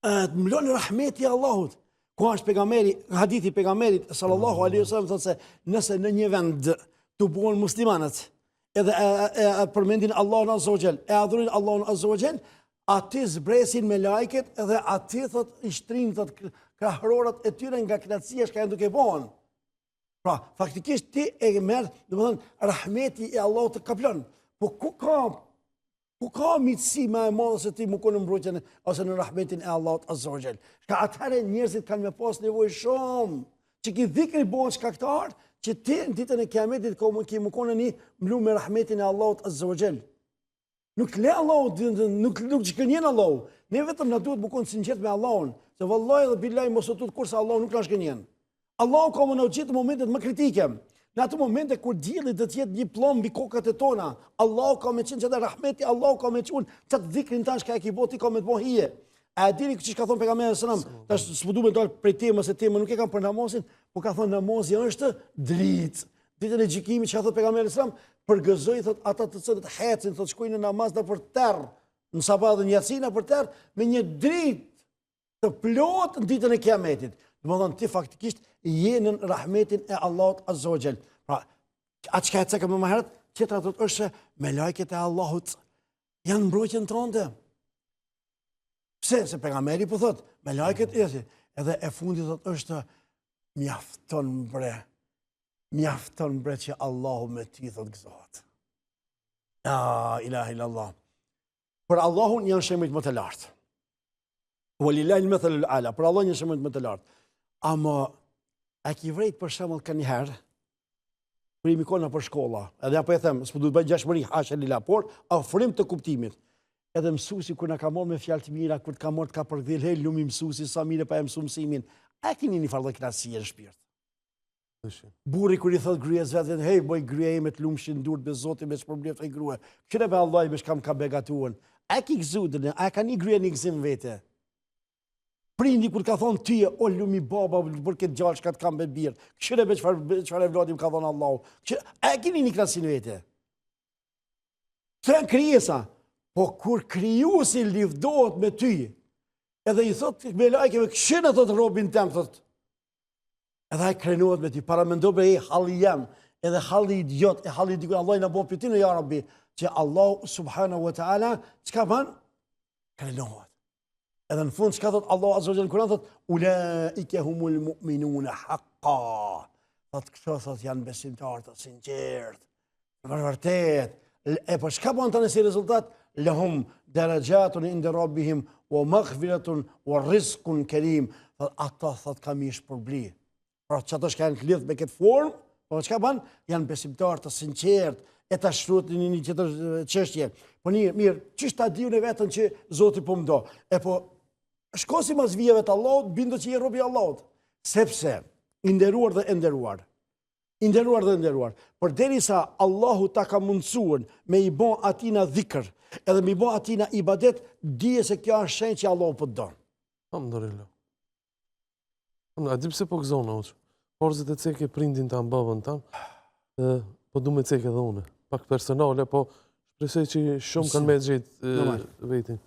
të mlonë rahmeti Allahut. Ku është pejgamberi, hadithi pejgamberit sallallahu alaihi wasallam thotë se nëse në një vend të buon muslimanët, edhe përmendin Allahun azza wa jall, e adhurojnë Allahun azza wa jall, aty zbresin me lajket edhe aty thot i shtrin thot krahërorat e tyre nga knatësia që kanë duke bën. Pra, faktikisht ti e merr, domethënë rahmeti i Allahut të kaplon. Po ku ka mitësi më e madhe se ti më konë në mbrojtjen ose në rahmetin e Allahut azza wa jall. Ka atëherë njerëzit kanë me pas nevojë shumë që ki dhikri bëhen shkaktar që ti në ditën e kiametit ki më konë një mlu me rahmetin e Allahut azza wa jall. Nuk le Allahut, nuk shkënjen Allahu. Ne vetëm na duhet më konë sinqert me Allahun, se vallahi dhe billahi mos u tut kurse Allahu nuk na shkënjen. Allahu ka më në gjithë momentet më kritike. Në atë momente kur dielli do të jetë një plomb mbi kokat e tona, Allahu ka më qenë çdo rahmeti, Allahu ka më qenë çat dhikrin tash ka e kiboti ka më të bëj hije. A dini ç'i ka thon pejgamberi sallallahu alajhi wasallam, tash s'po duhet të dal prej temës se tema nuk e kanë për namazin, por ka thon namazi është dritë. Ditën e gjykimit çka thot pejgamberi sallallahu alajhi wasallam, përgëzoi thot ata të cilët hecin thot shkojnë në namaz në për terr, në sabat dhe në yacina për terr me një dritë të plot në ditën e kiametit. Domethënë ti faktikisht je në rahmetin e Allahut azza wa jall. Pra, atë çka e cekëm më herët, tjetra thot është me lajket e Allahut janë mbrojtjen tënde. Pse? Se pejgamberi po thot, me lajket edhe e fundit thot është mjafton bre që Allahu me ti thot gëzohet. La ilaha illallah. Për Allahun janë shembuj më të lartë. Walillahi al-mathalu al-a'la. Për Allahun janë shembuj më të lartë. Ama a ki vrejt për shembull kanë herë për i mikona për shkolla, edhe apo e them, s'po duhet bëj gjashmëri hasha lila, por ofrim të kuptimit. Edhe mësuesi kur na ka marrë me fjalë të mira, kur të ka marrë të ka përgdhel, lumi mësuesi sa mirë pa e mësu mësimin. A keni një farë kënaqësie në shpirt? Burri kur i thot gryes vetë, hej, boj gryja ime të lumshin durët me Zotin me ç'problem të grua. Këshire me Allah me shkam ka begatuan. A ki gëzudën, a ka një gryja një gëzim vete? Prindi kur ka thonë tyje, o lumi baba, për këtë gjallë shka të kam me birë. Këshire me qëfar e vladim ka thonë Allahu. A kini një krasin vete? Të janë kryesa, po kur kryu si livdohet me ty, edhe i thot me lajkeve, këshire thot robin tem, thot, edhe a i krenohet me ty, para me ndobe e halli jem, edhe halli idiot, e halli dikuj, Allah i në bo për ti në ja Rabbi, që Allah subhanahu wa ta'ala, qka ban? Krenohet. Edhe në fund, qka thot Allah azza wa jalla në Kur'an, thot, ulaike humul mu'minuna haqqa. Thot, këto thot janë besimtarë të sinqert, për vërtet. E po qka ban të nësi rezultat? Lahum darajatun inda rabbihim, wa maghfiratun, wa rizqun karim. Thot, ata thot kam ish përbli. Pra që ato shka janë të lidhë me këtë formë, po qka ban? Janë besimtarë të sinqert, e ta shrut një qëtër qështje. Po mirë, qështë ta diu në vetën që Zoti po mdo. E po, shkosi mas vijeve të Allahut, bindo që i robi Allahut. Sepse, inderuar dhe enderuar. Inderuar dhe enderuar. Për derisa Allahu ta ka mundësuar me i bon atina dhikër, edhe me i bon atina ibadet, dije se kjo është shenjë që Allahu po të donë. Alhamdulillah. A di pse po gëzona, oqë? Porzit e ceke prindin të ambavën tanë, po du me ceke edhe une. Pak personale, po shpresoj që shumë kanë me gjithë vetin.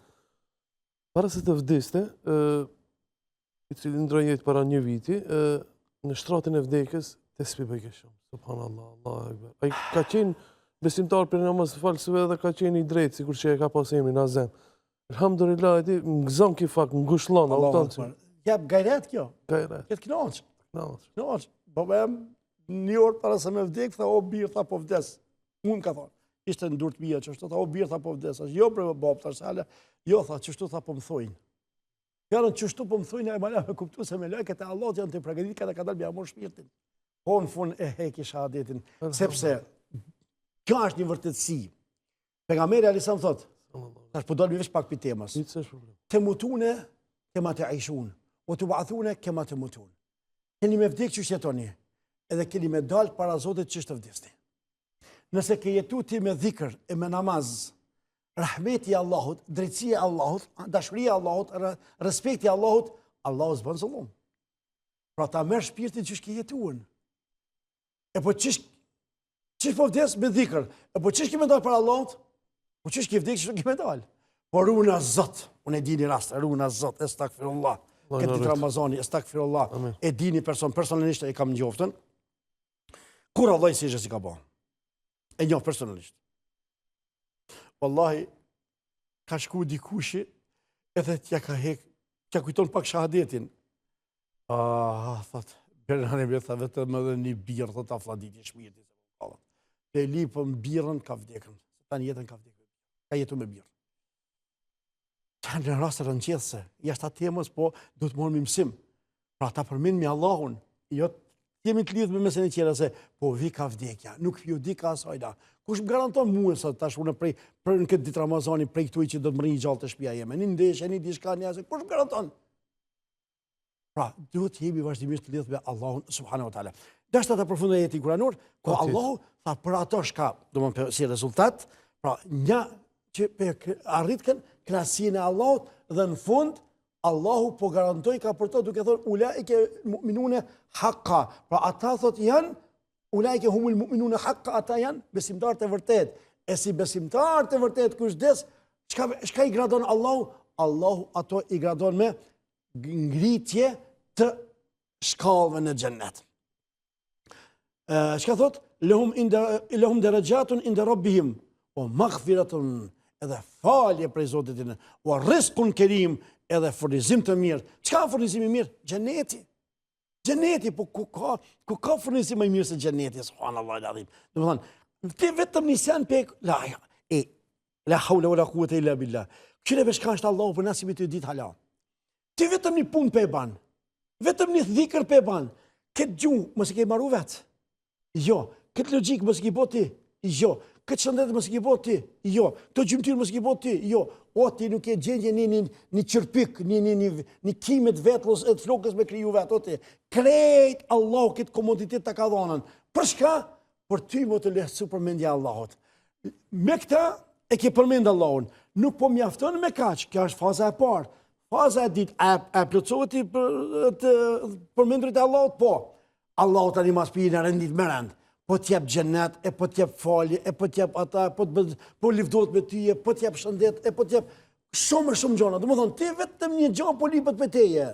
Para se të vdiste, i cili ndroj jetë para një viti, në shtratin e vdekës, të spi bëjke shumë. Subhanallah, Allah e gërë. A i ka qenë besimtar për namaz falsëve dhe ka qenë i drejtë, sikur që e ka pas emrin Azem. Alhamdulillah, e ti më gëzon ki fakt, më ngushllon. Jep gajret kjo? Gajret. Këtë knoqë. Knoqë. Baba jam një orë para se me vdek, tha o birë, tha po vdes. Unë ka thonë. Ishte në durët mija që është, tha o birë, tha po vdes. Jo për babë, tha shale. Jo, tha, qështu tha po më thojnë. Jarën qështu po më thojnë, e mala me kuptu se me lajket e Allah janë të pregadit, ka ka dalë bja mor shpirtin. Po në fund e heki shahadetin. Sepse, kjo është një vërtetësi. Pejgamberi Alisam thot, tash po dalë vesh pak për temas. Të mutune, kema të aishun. O të baathune, kema të mutun. Keni me vdek që shtetoni, edhe keni me dalë para Zotit që shtë vdesni. Nëse ke jetu ti me dhikër e me namaz, rahmeti Allahut, drejtësia Allahut, dashuria Allahut, respekti Allahut, Allahu s'bën zullum. Pra ta merr shpirtin që shke jetuën. E po qish po vdes me dhikër, e po qish ke me dalë para Allahut, po qish ke vdek që ke me dalë. Po runa Zot, unë e dini rast, runa Zot, estakfirullah. Këtë ditë Ramazani, estakfirullah, e dini personalisht e kam njoftën, kur Allah i si ka bo. E njohë personalisht. Wallahi, ka shku dikushi, edhe tja ka hek, tja kujton pak shahadetin. Thot, Bernani me tha vetëm edhe një birë, thot afladit, i shmirti. E lipëm birën ka vdekën. Ta një jetën ka vdekën. Ka jetu me birë. Në rastër në qethse, jashtë atë temës, po du të morë mësim. Pra ta përmin me Allahun, jo jemi të lidhë me mesën e qera se, po vi ka vdekja, nuk ju di ka asajda. Kush më garanton muën sa tash unë prej, për në këtë ditë Ramazani, prej këtu i që do të më rinjë gjallë të shpia jeme, një ndeshje, një dishka, një asë, kush më garanton? Pra, duhet jemi vazhdimisht të lidhë me Allahun, subhanahu wa ta'ala. Dashtë të përfundoj jeti kuranor, ko Allahu, tha për ato shka, do më si rezultat, pra, një që arritken krasin e Allahut dhe në fund, Allahu po garantoj ka për to duke thonë ulaike mu'minune haqqa. Pra ata thot janë, ulaike humul mu'minune haqqa, ata janë besimtarët e vërtet. E si besimtarët e vërtet kush des, çka i gradon Allahu? Allahu ato i gradon me ngritje të shkallëve në xhennet. Çka thot? Lahum darajatun inda rabbihim wa maghfiratun, edhe falje prej Zotit e wa rizqun kerim, edhe furnizim të mirë. Çka furnizim i mirë? Xheneti. Xheneti, po ku ka furnizim më i mirë se xheneti, subhanallahu alazim. Domethënë, ti vetëm nisan pek la hawla wala quwwata illa billah. Çile vesh ka është Allahu për nasibit të ditë hala. Ti vetëm një punë pe ban. Vetëm një dhikër pe ban. Këtë gjuhë mos e ke marru vet. Jo, këtë logjik mos e ke boti. Jo, këtë shëndet mos i bë ti. Jo, këtë gjymtyr mos i bë ti. Jo. O ti nuk e gjendje një çirpik, një kimet vetllës e të flokës me kriju vet, o ti. Krejt Allahu këtë komoditet ta ka dhënën. Për çka? Për ty më të lehtësu përmendja e Allahut. Me këta e ke përmend Allahun. Nuk po mjafton me kaq, kjo është faza e parë. Faza e dytë, a plotësohet ti për të përmendurit e Allahut? Po. Allahu tani mas pi në rendit me rend. Po t'jep xhenet, e po t'jep falje, e po t'jep ata, po lëvdohet me ty, po t'jep shëndet, e po t'jep shumë gjëra. Domethënë ti vetëm një gjë po lipet me teje.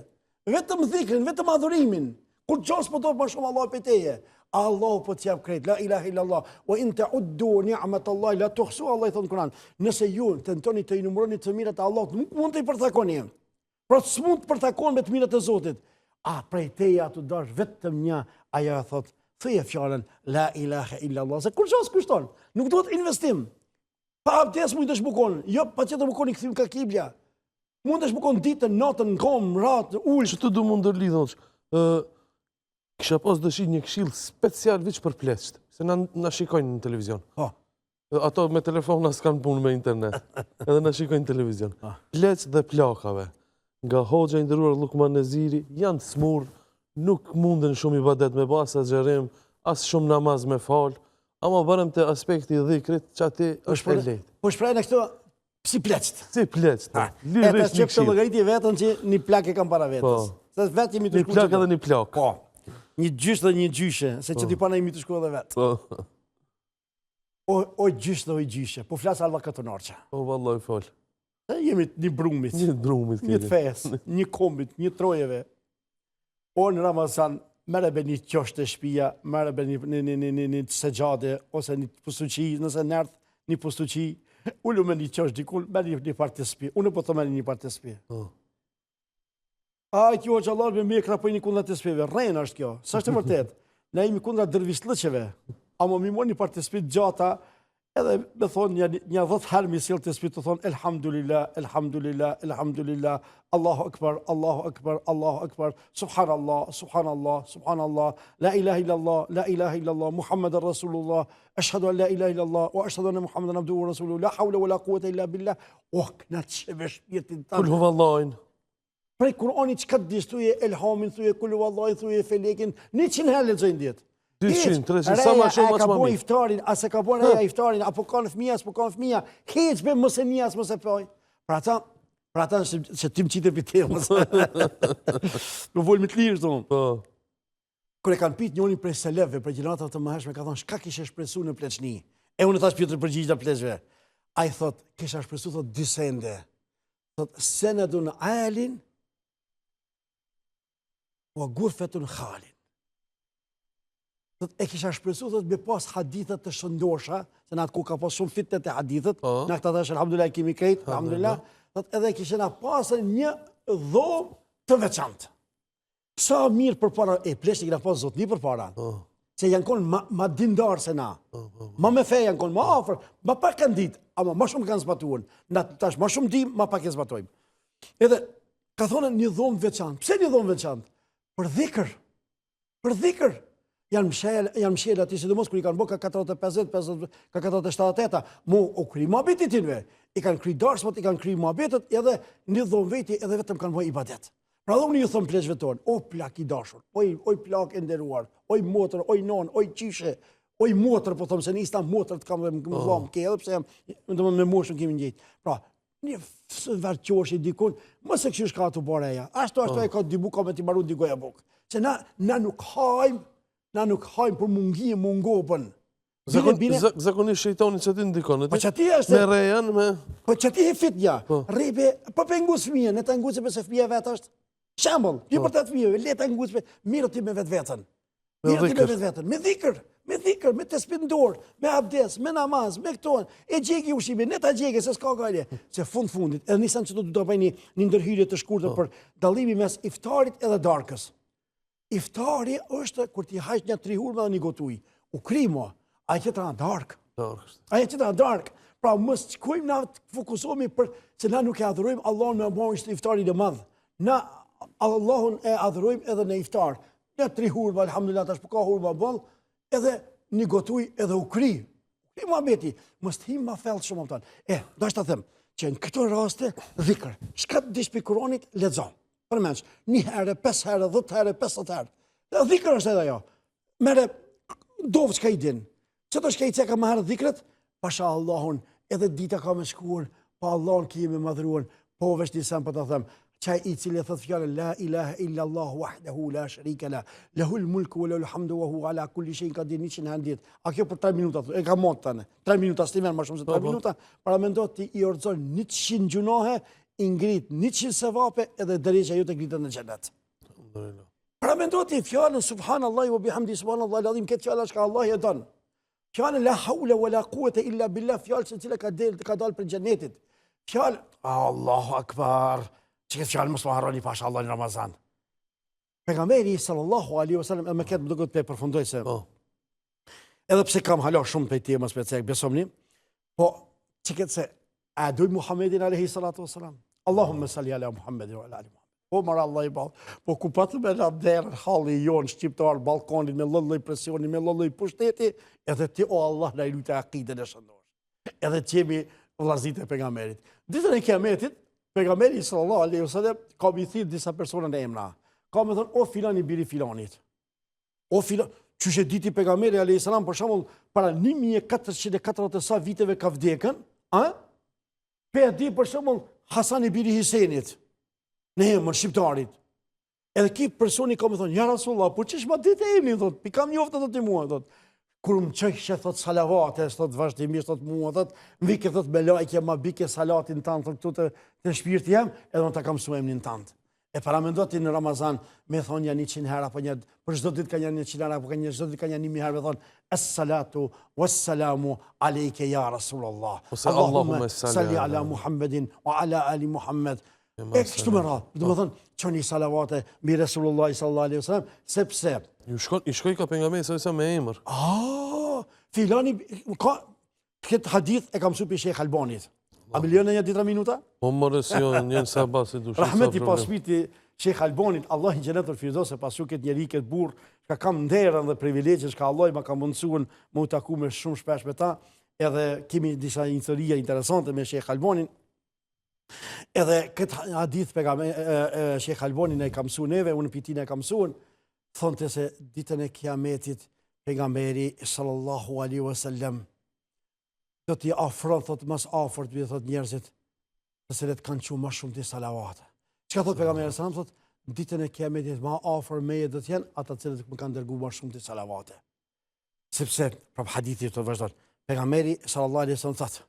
Vetëm dhikrin, vetëm adhurimin. Kur gjos po do më shumë Allah pe teje. Allahu po t'jep krejt. La ilaha illallah. Wa in ta'uddu ni'matallahi la tuhsu, Allah i thon Kur'an. Nëse ju tentoni të numëroni të mirat e Allahut, nuk mund të i përtakoni. Pra s'mund të përtakon me të mirat e Zotit. Prej teje ato dash vetëm një, ajo thot thëje fjallën, la ilaha illallah, se kur qasë kushton, nuk duhet investim. Pa abdes mund të shbukon, jo, pa që të bukon i këthim ka kibja. Mund të shbukon ditën, natën, kom, ratë, ullë. Që të du mund ndërlidhon, kisha pas dëshir një këshill special veç për pleqt, se na shikojnë në televizion. Ato me telefon nas kanë punë me internet, edhe na shikojnë në televizion. Pleqt dhe plakave, nga hoxha i nderuar Lukman Neziri, janë smur, nuk munden shumë ibadet me bas, as xherim, as shumë namaz me fal, ama barëm të aspekti i dhikrit, që ati është e lehtë. Po shprejnë e kështu si pleqt. Si pleqt. E ta që këtë logaritë i vetën që një plak e kam para vetës. Se vetë jemi të shku. Një plak edhe një plak. Po. Një gjysh dhe një gjyshe, se që t'i pana jemi të shku edhe vetë. O gjysh dhe o gjyshe, po flasë alva këtë norqa. O, vallaj, fal. Jemi një brumit. Një drumit. Një të fes, një kombit, një trojeve. O në Ramazan, mere be një qosht të shpia, mere be një segjade, ose një pustuqi, nëse nërth, një pustuqi, ullu me një qosht dikun, me një partë të spi. Unë po të me një partë të spi. Kjo që Allah me krapoj një kundra të spive, rejnë është kjo, sa është të vërtet. Ne jemi kundra dërvislëqeve, ama mi mor një partë të spi gjata, edhe me thonë një 10 herë misil të spi të thonë elhamdulillah, elhamdulillah, elhamdulillah, Allahu akbar, Allahu akbar, Allahu akbar, subhanallah, subhanallah, subhanallah, la ilaha illallah, la ilaha illallah, Muhammadan Rasulullah, ashhadu an la ilaha illallah, wa ashhadu anna Muhammadan abduhu wa rasuluhu, la hawla wa la quwwata illa billah. Këna të shëve shpirtin tanë. Kul huvallahin. Prej Kur'ani që këtë dishtuje, elhamin, thuje, kul huvallahin, thuje, felekin, 100 herë lexojnë ditë. 200, 300, sa ma shumë, ka bo iftarin, a se ka bo reja iftarin, apo kanë fëmija, s'po kanë fëmija, heq be mëse një, as mëse poj. Pra ata që tim qitë e pite, mëse. Në volë me të lirë, thonë. Kër e kanë pit njoni prej seleve, prej gjeneratave të mëhershme, ka thonë, shka kishe shpresu në pleçni? E unë thash pjotër përgjigj në pleçve. A i thot, kisha shpresu, thot, disende. Thot, senedun alin, o gurfetun khalin. E kisha shpresu, thot, me pas hadithet të shëndosha, se në atë ku ka pas shumë fitnet e hadithet, në këta dhe alhamdulillah, kemi krejt, alhamdulillah, thot, edhe kishena pasën një dhomë të veçantë. Sa mirë për para, pleshtë i kina pasë zotni për para, se janë konë ma dindarë se na, ma me fe janë konë, ma afer, ma pak kanë ditë, ama ma shumë kanë zbatuën, në tash ma shumë dim, ma pak e zbatojmë. Edhe, ka thonë një dhomë veçantë, pse një dhomë veçantë? Për dhikër, për dhikër. Janë mshel ati, sidomos kër i kanë bo ka 450, ka 478, mu o kry muhabetit tinve. I kanë kry darsmat, i kanë kry muhabetet, edhe një dhomë veti, edhe vetëm kanë bo ibadet. Pra dhe unë ju thëmë pleqve tonë, o plak i dashur, oj plak e nderuar, oj motër, oj non, oj qyshe, oj motër, po thëmë se një ista motër të kam dhe më dhamë ke, edhe pse jam me moshën kemi njëjtë. Pra, një verqosh i dikun, mëse këshysh ka të bareja, ashtu e ka dy buka me t'i maru dy goja buk. Se na nuk hajmë, na nuk hajmë për mungopën. Zakonisht shejtoni që ti ndikon, po që ti është... me rejan, me... Po që ti e fitja, rejbe, po për ngusë fëmijën, ne të ngusë për se fëmija vetë është, shembol, një për të fëmijëve, le të ngusë për, mirë ti me vetë vetën. Mirë ti me vetë vetën, me dhikër, me të spindor, me abdes, me namaz, me këton, e gjegi ushime, ne ta gjegi, se s'ka gajle. Se fundit, edhe nisan që do bëj një ndërhyrje të shkurtër për dallimi mes iftarit edhe darkës. Iftari është kur ti hajsh një 3 hurma dhe një gotuj. U krimo, a e qëtëra dark. A e qëtëra dark. Pra mës qëkojmë na të fokusohemi për se na nuk e adhurojmë Allahun me bojnë që iftari në madhë. Na Allahun e adhurojmë edhe në iftar. Një 3 hurma, alhamdulillah, tash po ka hurma bëllë, edhe një gotuj edhe u kri. I Muhameti, mos të him ma thellë shumë më tonë. Do është të them, që në këto raste, dhikër, shka të dish për Kuranit, lexo. Përmenç, 1 herë, 5 herë, 10 herë, 50 herë. Dhikër është edhe jo. Mere, dovë që ka I din. Qëto shka I ceka më herë dhikrët, pasha Allahun, edhe dita ka me shkuar, pa Allahun ki me madhruan, po vesh nisem për të them, qaj I cili thot fjallën, la ilaha illa Allah, wahdahu, la sharika la, lahul mulku, lahul hamdu, wa hu ala kulli shay'in qadir 100 herë dit. A kjo për 3 minuta, e ka mot tani. 3 minuta, stimen më shumë se 3 minuta, para mendo ti I orëzon 100 gjunohe, I ngrit 100 sevape, edhe drejqa ju të ngritën në xhenet. Para mendo ti fjallën, subhanallahi wa bihamdi, subhanallahi al-azim, këtë fjallë është ka Allah e don. Fjallën la hawla wa la quwwata illa billah, fjallë se cila ka dalë për xhenetit. Fjallë, Allahu akbar. Që këtë fjallë mësë më harroni pasha Allah në Ramazan. Pejgamberi sallallahu alaihi wasallam, e me këtë më duket të përfundoj se, edhe pse kam hala shumë për temës për cek, besomni, po që këtë se, a duj Muhammedin alaihi salatu wasalam, Allahumme salli ala Muhammedin wa ala ali Muhammed. Po marë Allah I balë, po ku patë me në derën halli jonë, shqiptar, balkonit, me lëllëj presioni, me lëllëj pushteti, edhe ti, o Allah, në I lujtë akide në shëndosh. Edhe që jemi vlazit e pejgamberit. Ditën e kiametit, pejgamberi sallallahu alaihi wasallam ka më thirr disa persona në emra. Ka më thonë, o filan I biri filanit. O filan, çuçi diti pejgamberi alaihi salam për shembull para 1440 sa viteve ka vdekën, pe di për shembull Hasan I biri Hisenit. Në emër shqiptarit. Edhe ki personi ka më thonë, ja Rasulullah, po çish ma ditë e emrin, thot, pikam njoftë thot I mua, thot. Kur më qëjshë, thot, salavate, thot, vazhdimisht, thot, mua, thot, më vike, thot, me lajke, ma bike salatin tanë, thot, këtu të shpirti jam, edhe më ta kam su emnin tanë. E para me ndoti në Ramazan, me thonë janë 100 herë, apo një, për çdo ditë ka janë 100 herë, apo çdo ditë ka janë 1000 herë, me thonë, as-salatu, was-salamu, alejke, ja Rasulullah. Allahumma salli ala Muhammedin, wa ala ali Muhammed. E kështu me radhë, do të thonë, çoni salavate mbi Resulullah sallallahu alaihi wasallam, sepse I shkoj ka pejgamberi sa me emër. Filani ka këtë hadith e kam mësuar Sheikh Albanit. A më lejon një ditë minuta? Po morë si një sabah se dush. Rahmeti pas smiti Sheikh Albanit, Allah I xhenetul firdaus, pas këtë njeri këtë burr, ka kam nderën dhe privilegje që Allah ma ka mundsuar më u taku me shumë shpesh me ta, edhe kemi disa historia interesante me Sheikh Albanin. Edhe këtë hadith Sheikh Albanin e ka mësuar neve, unë pitin e ka mësuar, thonte se ditën e kiametit pejgamberi sallallahu alaihi wasallam do t'i afron, thot, mas afërt, thot, njerëzit të cilët kanë qenë më shumë të salavate. Çka thot pejgamberi sallallahu alaihi wasallam, ditën e kiametit më afër meje do të jenë ata të cilët më kanë dërguar më shumë të salavate. Sepse prap hadithi të vazhdon. Pejgamberi sallallahu alaihi wasallam thot,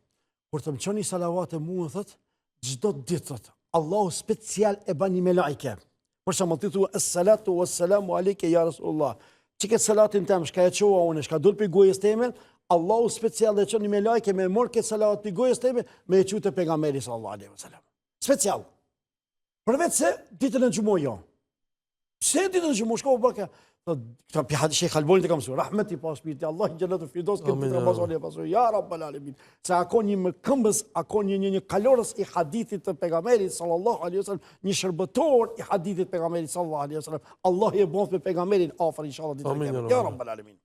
kur të më çoni salavate mua, thot, çdo ditë, thot, Allahu special e bani me lajke. Për shembull ti thua as-salatu was-salamu alejke ya Rasulullah. Çike salatin tëm, shka e çova unë, shka dul për gojës teme, Allahu special e çoni me lajke me mor këtë salat për gojës teme, me e çutë pejgamberi sallallahu alaihi wasallam. Special. Përveç se ditën e xumoj jo. Se ditën e xumoj shkova baka. Këta pi Sheikh Albanit e kam mësuar, rahmeti pas shpirti, Allah I xhenetul firdaus këtë Ramazan e pasoj, ya rabbal alamin. Se ako një këmbës, ako një kalorës I hadithit të pejgamberit sallallahu alaihi wasallam, një shërbëtor I hadithit të pejgamberit sallallahu alaihi wasallam. Allah I bën me pejgamberin afër inshallah ditën e kiametit. Ya rabbal alamin.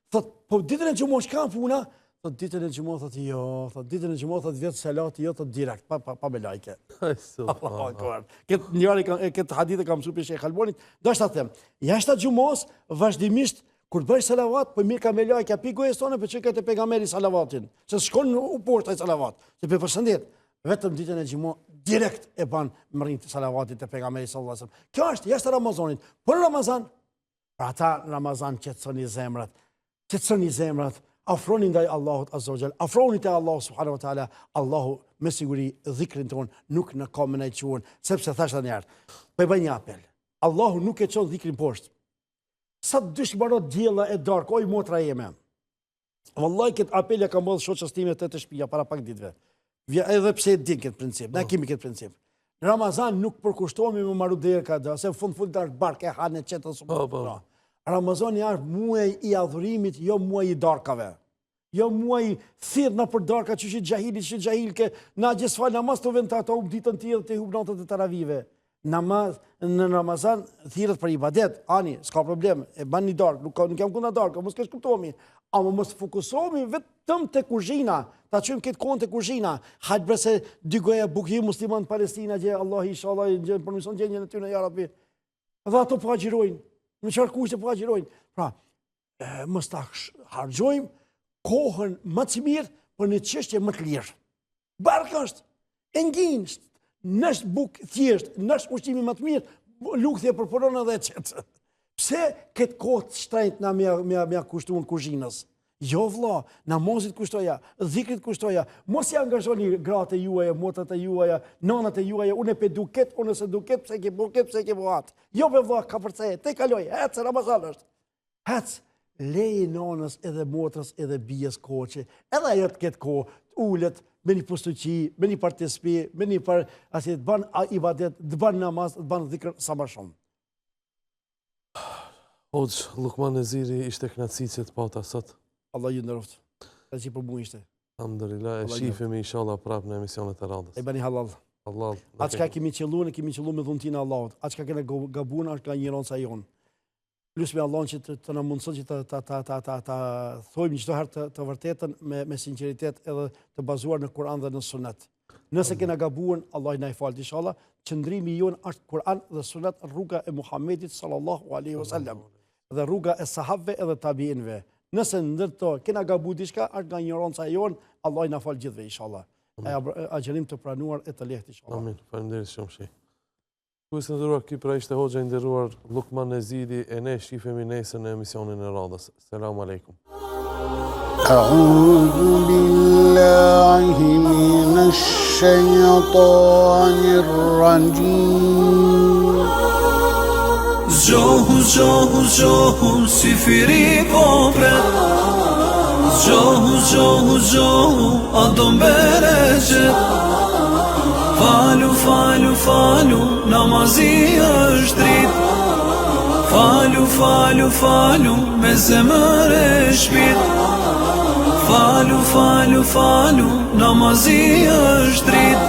Thot, po ditën e xumoj ka puna, thot ditën e xumoj thot jo, thot ditën e xumoj thot vjet salati jo, thot direkt, pa me lajke. Allahu akbar. Këtë njëri këtë hadith e kam mësuar Sheikh Albanit, do të them, jashtë xumos vazhdimisht kur bëj salavat, po mirë ka me lajke api gojës tonë për çka të pejgamberi salavatin. Se shkon u poshtë ai salavat. Se për përshëndet, vetëm ditën e xumos direkt e ban mrit salavatit të pejgamberit sallallahu alaihi wasallam. Kjo është jashtë Ramazanit. Por Ramazan, për ata Ramazan qetësoni zemrat. Qetësoni zemrat. Afroni ndaj Allahut azza wa jall, afroni te Allahu subhanahu wa taala, Allahu me siguri dhikrin ton nuk na ka më na quhen, sepse thash tani herë. Po bëj një apel. Allahu nuk e çon dhikrin poshtë. Sa dysh barot diella e darkë, oj motra jeme. Wallahi këtë apel e kam bërë shoqës time të shtëpia para pak ditëve. Edhe pse e din këtë princip, na kemi këtë princip. Në Ramazan nuk përkushtohemi me maru derka, se fund dar barkë hanë çetë subhanallahu. Ramazani është muaj I adhurimit, jo muaj I darkave. Jo muaj thirr në për darka që gjahili, që gjahilke, na gjesfal namaz të vend të ata ditën tjetër të hub natët e taravive. Në Ramazan thirret për ibadet, ani, s'ka problem, e ban një darkë, nuk jam kundër darkë, mos kesh kuptohemi, ama mos fokusohemi vetëm te kuzhina, ta çojmë këtë kohën te kuzhina. Hajt brese dy goja bukë musliman Palestina që Allah inshallah gjën permision gjendjen e tyre ja Rabbi. Dhe ato po agjirojnë, në çfarë kushte po agjirojnë. Pra, mos ta harxojmë kohën më të mirë për një çështje më të lirë. Barka është e ngjin. Nësh bukë thjesht, nësh ushqimi më të mirë, lukthje për poronë dhe qetë. Pse këtë kohë të shtrejt na mja kushtuan kuzhinës? Jo vlla, namazit kushtoja, dhikrit kushtoja, mos ja angazhoni gratë e juaja, motrat e juaja, nanat e juaja, unë e pe duket, unë se duket, pse ke buket, pse ke buhat. Jo be vlla, ka përceje, te kaloj, hec, Ramazan është. Hec, leje nanës edhe motrës edhe bijes koqe, edhe ajo të ketë kohë, ullet, me një pustuqi, me një partispi, me një të ban ibadet, të ban namaz, të ban dhikr sa më shumë. Hoxh, Lukman Neziri ishte knaci që të pata sot. Allah ju ndëroft. E që për mu ishte. Alhamdulillah, e shifemi inshallah prapë në emisionet e radhës. E bani halal. Allah. Atë çka kemi qelluar, ne kemi qelluar me dhuntin e Allahut. Atë çka kena gabuar është nga ignoranca jon. Plus me Allahun që të na mundson që ta thojmë çdo herë të vërtetën me sinqeritet edhe të bazuar në Kur'an dhe në Sunet. Nëse kena gabuar, Allah na i fal inshallah. Qëndrimi jon është Kur'an dhe Sunet, rruga e Muhamedit sallallahu alaihi wasallam dhe rruga e sahabëve edhe tabiinëve. Nëse ndërto kena gabuar diçka, është nga ignoranca jon, Allah na fal gjithëve inshallah. Agjerim të pranuar e të lehtë inshallah. Amin. Faleminderit shumë shej. Kuis nderuar, ky pra ishte hoxha i nderuar Lukman Neziri e ne shifemi nesër në emisionin e radhës. Selamun alejkum. أعوذ بالله من الشيطان الرجيم Zgjohu, zgjohu, zgjohu, si firi popret. Zgjohu, zgjohu, zgjohu, a do mbereqet. Falu, falu, falu, namazi është drit. Falu, falu, falu, me zemër e shpit. Falu, falu, falu, namazi është drit.